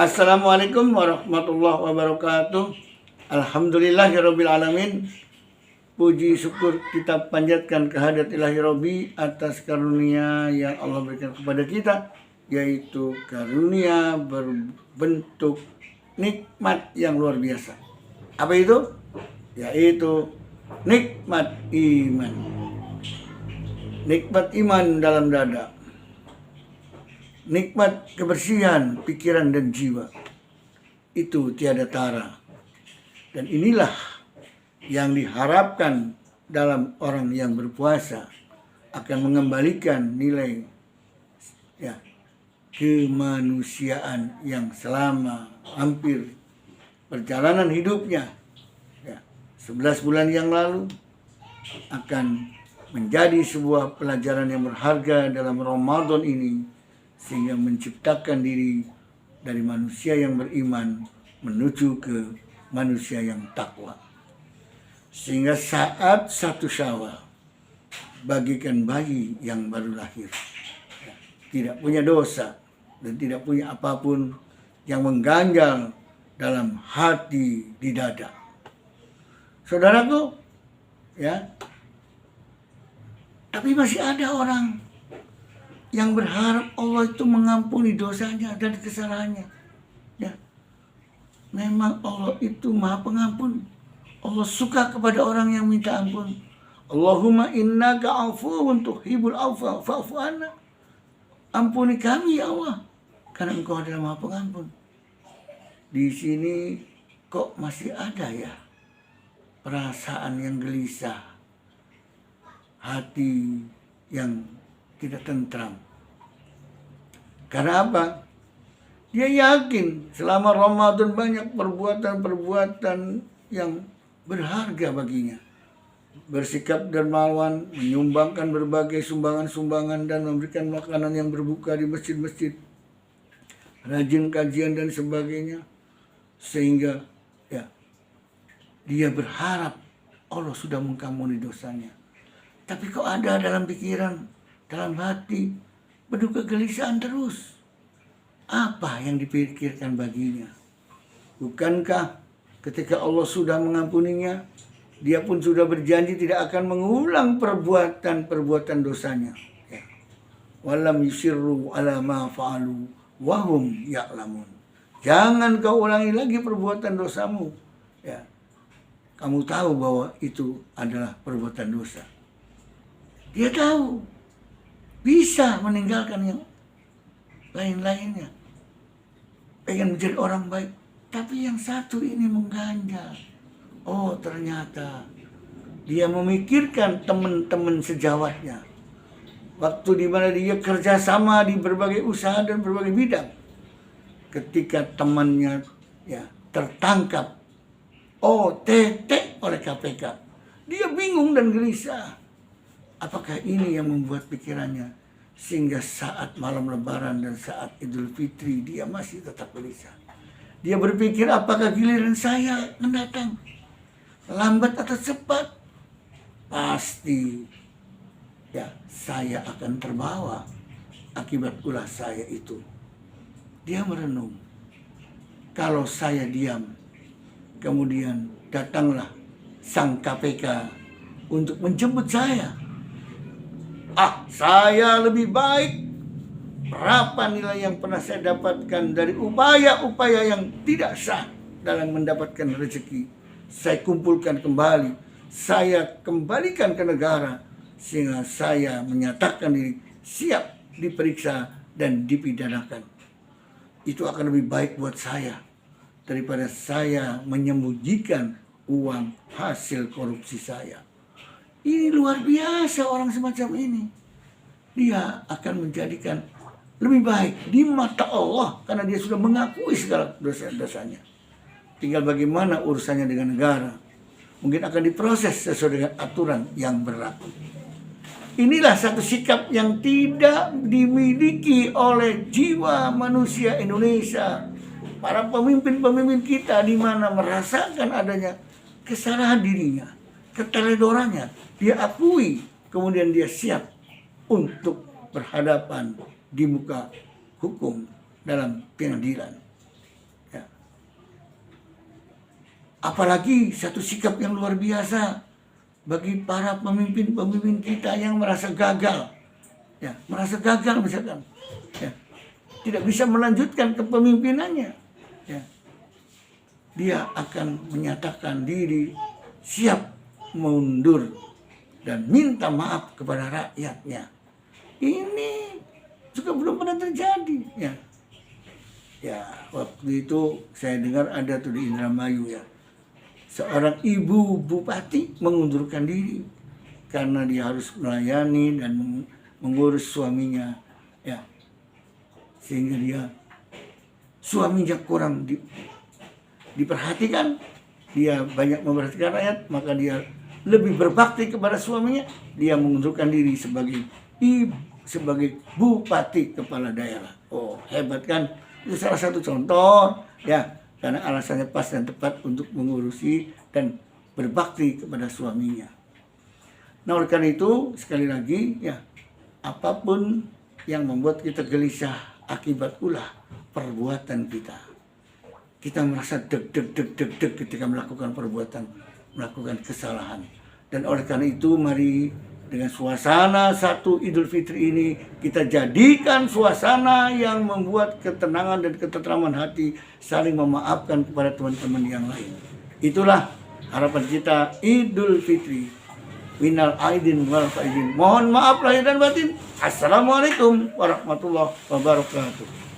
Assalamualaikum warahmatullahi wabarakatuh. Alhamdulillahirabbil alamin. Puji syukur kita panjatkan kehadirat Ilahi Robbi atas karunia yang Allah berikan kepada kita, yaitu karunia berbentuk nikmat yang luar biasa. Apa itu? Yaitu nikmat iman. Nikmat iman dalam dada. Nikmat kebersihan pikiran dan jiwa. Itu tiada tara. Dan inilah yang diharapkan dalam orang yang berpuasa, akan mengembalikan nilai kemanusiaan yang selama hampir perjalanan hidupnya 11 bulan yang lalu akan menjadi sebuah pelajaran yang berharga dalam Ramadan ini, sehingga menciptakan diri dari manusia yang beriman menuju ke manusia yang takwa. Sehingga saat 1 Syawal, bagikan bayi yang baru lahir, tidak punya dosa dan tidak punya apapun yang mengganjal dalam hati di dada. Saudaraku, tapi masih ada orang yang berharap Allah itu mengampuni dosanya dan kesalahannya. Memang Allah itu Maha Pengampun. Allah suka kepada orang yang minta ampun. Allahumma innaka afuwun tuhibbul afwa fa'fu anna. Ampuni kami ya Allah, karena Engkau adalah Maha Pengampun. Di sini kok masih ada ya perasaan yang gelisah, hati yang tidak tentram. Karena apa? Dia yakin selama Ramadan banyak perbuatan-perbuatan yang berharga baginya. Bersikap dermawan, menyumbangkan berbagai sumbangan-sumbangan dan memberikan makanan yang berbuka di masjid-masjid, rajin kajian dan sebagainya. Sehingga dia berharap Allah sudah mengampuni dosanya. Tapi kok ada dalam pikiran, dalam hati, penuh kegelisahan terus. Apa yang dipikirkan baginya? Bukankah ketika Allah sudah mengampuninya, Dia pun sudah berjanji tidak akan mengulang perbuatan-perbuatan dosanya. Walam yusirru ala ma fa'alu wahum ya'lamun. Jangan kau ulangi lagi perbuatan dosamu. Kamu tahu bahwa itu adalah perbuatan dosa. Dia tahu bisa meninggalkan yang lain-lainnya, pengen menjadi orang baik, tapi yang satu ini mengganjal. Oh, ternyata dia memikirkan teman-teman sejawatnya, waktu di mana dia kerjasama di berbagai usaha dan berbagai bidang. Ketika temannya tertangkap OTT oleh KPK, dia bingung dan gelisah. Apakah ini yang membuat pikirannya sehingga saat malam Lebaran dan saat Idul Fitri dia masih tetap gelisah? Dia berpikir, apakah giliran saya mendatang? Lambat atau cepat? Pasti saya akan terbawa akibat ulah saya itu. Dia merenung, kalau saya diam, kemudian datanglah sang KPK untuk menjemput saya. Saya lebih baik. Berapa nilai yang pernah saya dapatkan dari upaya-upaya yang tidak sah dalam mendapatkan rezeki, saya kumpulkan kembali, saya kembalikan ke negara, sehingga saya menyatakan diri siap diperiksa dan dipidanakan. Itu akan lebih baik buat saya daripada saya menyembunyikan uang hasil korupsi saya. Ini luar biasa orang semacam ini. Dia akan menjadikan lebih baik di mata Allah karena dia sudah mengakui segala dosa-dosanya. Tinggal bagaimana urusannya dengan negara. Mungkin akan diproses sesuai dengan aturan yang berlaku. Inilah satu sikap yang tidak dimiliki oleh jiwa manusia Indonesia. Para pemimpin-pemimpin kita di mana merasakan adanya kesalahan dirinya, keteledorannya, dia akui, kemudian dia siap untuk berhadapan di muka hukum dalam pengadilan. apalagi satu sikap yang luar biasa bagi para pemimpin-pemimpin kita yang merasa gagal, ya, merasa gagal misalkan, ya, tidak bisa melanjutkan kepemimpinannya, ya, dia akan menyatakan diri siap mundur dan minta maaf kepada rakyatnya. Ini juga belum pernah terjadi, ya. Ya, waktu itu saya dengar ada tuh di Indramayu, ya, seorang ibu bupati mengundurkan diri karena dia harus melayani dan mengurus suaminya, ya, sehingga suaminya kurang diperhatikan, dia banyak memperhatikan rakyat, maka dia lebih berbakti kepada suaminya, dia mengundurkan diri sebagai bupati kepala daerah. Oh, hebat kan? Itu salah satu contoh, ya, karena alasannya pas dan tepat untuk mengurusi dan berbakti kepada suaminya. Nah, oleh karena itu sekali lagi, ya, apapun yang membuat kita gelisah akibat ulah perbuatan kita, kita merasa deg ketika melakukan kesalahan. Dan oleh karena itu mari dengan suasana satu Idul Fitri ini kita jadikan suasana yang membuat ketenangan dan ketentraman hati, saling memaafkan kepada teman-teman yang lain. Itulah harapan kita Idul Fitri. Minal aidin wal faizin. Mohon maaf lahir dan batin. Assalamualaikum warahmatullahi wabarakatuh.